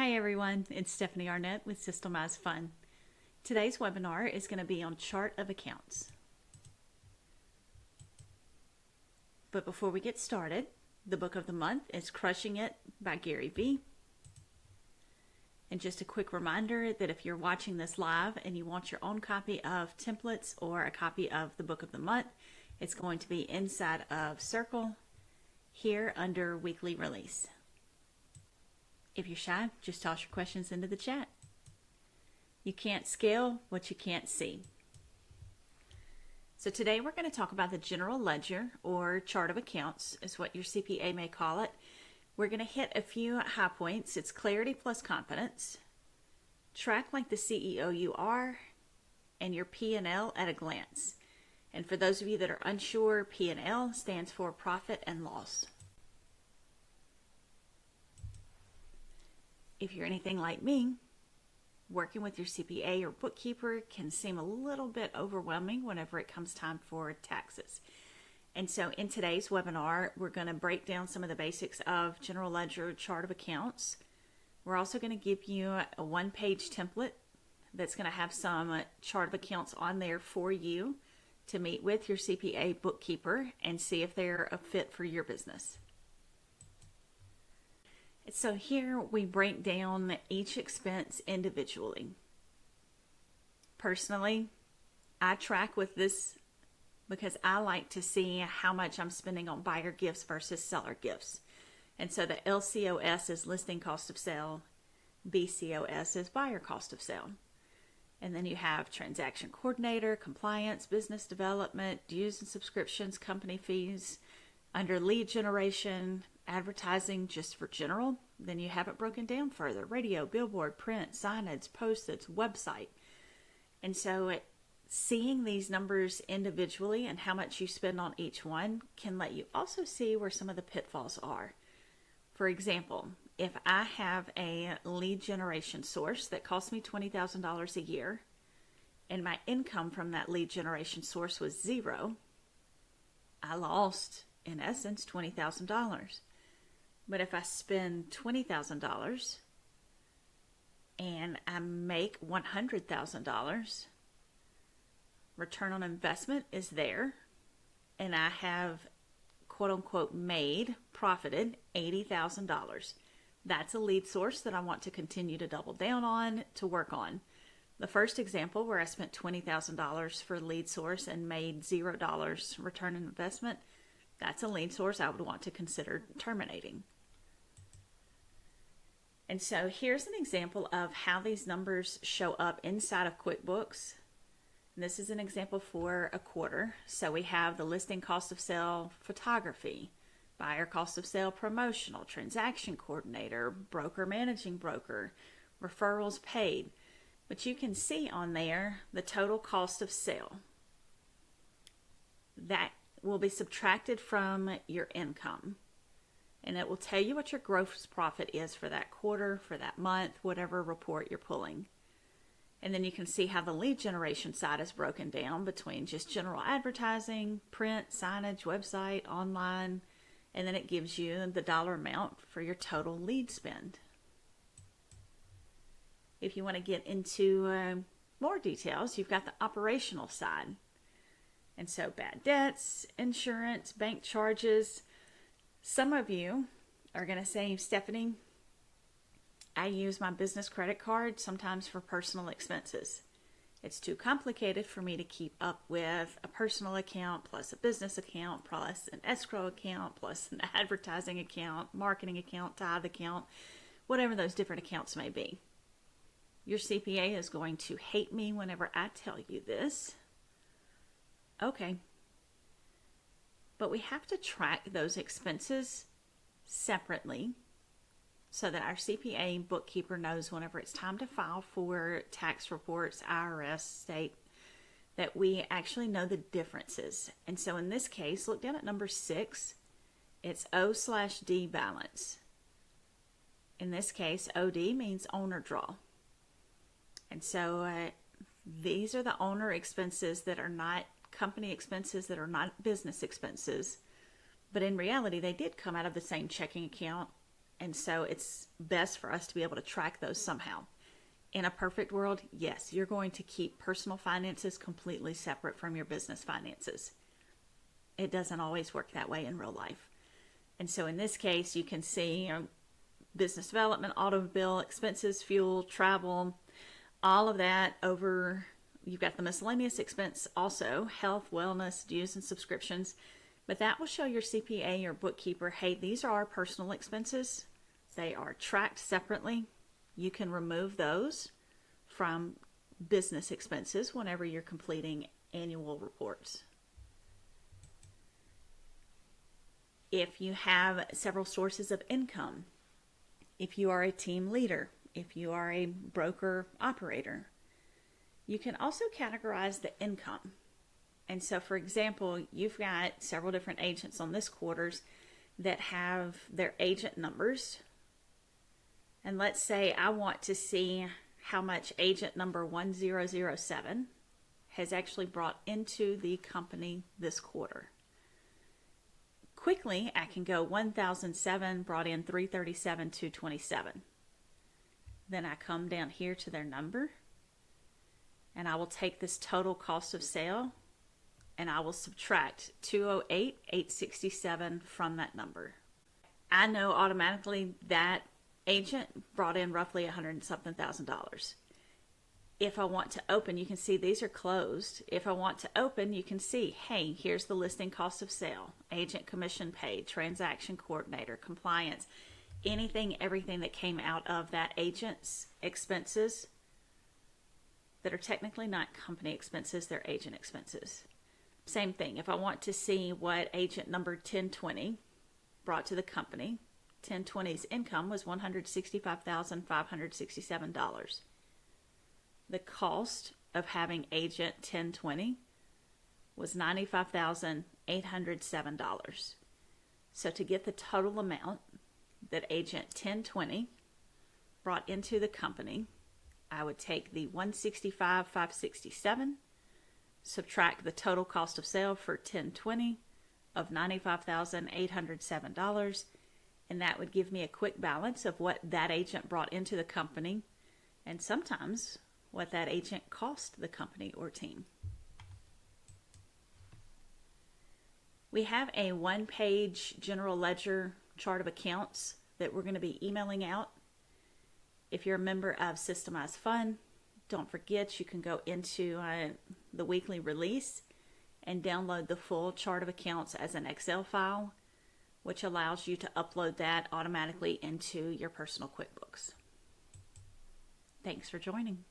Hi everyone, it's Stephanie Arnett with Systemize Fun. Today's webinar is going to be on chart of accounts. But before we get started, the book of the month is Crushing It by Gary V. And just a quick reminder that if you're watching this live and you want your own copy of templates or a copy of the book of the month, it's going to be inside of Circle here under weekly release. If you're shy, just toss your questions into the chat. You can't scale what you can't see. So today we're going to talk about the general ledger, or chart of accounts is what your CPA may call it. We're going to hit a few high points. It's clarity plus confidence, track like the CEO you are, and your P&L at a glance. And for those of you that are unsure, P&L stands for profit and loss. If you're anything like me, working with your CPA or bookkeeper can seem a little bit overwhelming whenever it comes time for taxes. And so in today's webinar, we're going to break down some of the basics of general ledger chart of accounts. We're also going to give you a one-page template that's going to have some chart of accounts on there for you to meet with your CPA bookkeeper and see if they're a fit for your business. So here we break down each expense individually. Personally, I track with this because I like to see how much I'm spending on buyer gifts versus seller gifts. And so the LCOS is listing cost of sale, BCOS is buyer cost of sale. And then you have transaction coordinator, compliance, business development, dues and subscriptions, company fees. Under lead generation, advertising just for general, then you have it broken down further: radio, billboard, print, signage, post-its, website. And so seeing these numbers individually and how much you spend on each one can let you also see where some of the pitfalls are. For example, if I have a lead generation source that costs me $20,000 a year and my income from that lead generation source was zero, I lost, in essence, $20,000. But if I spend $20,000 and I make $100,000, return on investment is there, and I have quote unquote profited $80,000. That's a lead source that I want to continue to double down on, to work on. The first example where I spent $20,000 for lead source and made $0 return on investment, that's a lead source I would want to consider terminating. And so here's an example of how these numbers show up inside of QuickBooks. And this is an example for a quarter. So we have the listing cost of sale photography, buyer cost of sale promotional, transaction coordinator, broker managing broker, referrals paid. But you can see on there the total cost of sale. That will be subtracted from your income. And it will tell you what your gross profit is for that quarter, for that month, whatever report you're pulling. And then you can see how the lead generation side is broken down between just general advertising, print, signage, website, online, and then it gives you the dollar amount for your total lead spend. If you want to get into more details, you've got the operational side. And so bad debts, insurance, bank charges. Some of you are going to say, Stephanie, I use my business credit card sometimes for personal expenses. It's too complicated for me to keep up with a personal account plus a business account plus an escrow account plus an advertising account, marketing account, tithe account, whatever those different accounts may be. Your CPA is going to hate me whenever I tell you this. Okay. But we have to track those expenses separately so that our CPA bookkeeper knows whenever it's time to file for tax reports, IRS, state, that we actually know the differences. And so in this case, look down at number 6. It's O/D balance. In this case, OD means owner draw. And so these are the owner expenses that are not company expenses, that are not business expenses. But in reality, they did come out of the same checking account And so it's best for us to be able to track those somehow. In a perfect world, yes, you're going to keep personal finances completely separate from your business finances. It doesn't always work that way in real life. And so in this case, you can see business development, automobile expenses, fuel, travel, all of that over. You've got the miscellaneous expense also, health, wellness, dues, and subscriptions. But that will show your CPA or bookkeeper, hey, these are our personal expenses. They are tracked separately. You can remove those from business expenses whenever you're completing annual reports. If you have several sources of income, if you are a team leader, if you are a broker operator, you can also categorize the income. And so, for example, you've got several different agents on this quarter's that have their agent numbers. And let's say I want to see how much agent number 1007 has actually brought into the company this quarter. Quickly, I can go 1007 brought in 337 227. Then I come down here to their number, and I will take this total cost of sale, and I will subtract 208 867 from that number. I know automatically that agent brought in roughly $100 and something thousand. If I want to open, you can see these are closed. If I want to open, you can see, hey, here's the listing cost of sale, agent commission paid, transaction coordinator, compliance, anything, everything that came out of that agent's expenses that are technically not company expenses, they're agent expenses. Same thing, if I want to see what agent number 1020 brought to the company, 1020's income was $165,567. The cost of having agent 1020 was $95,807. So to get the total amount that agent 1020 brought into the company, I would take the $165,567, subtract the total cost of sale for 1020 of $95,807, and that would give me a quick balance of what that agent brought into the company, and sometimes what that agent cost the company or team. We have a one-page general ledger chart of accounts that we're going to be emailing out. If you're a member of Systemize Fund, don't forget you can go into the weekly release and download the full chart of accounts as an Excel file, which allows you to upload that automatically into your personal QuickBooks. Thanks for joining.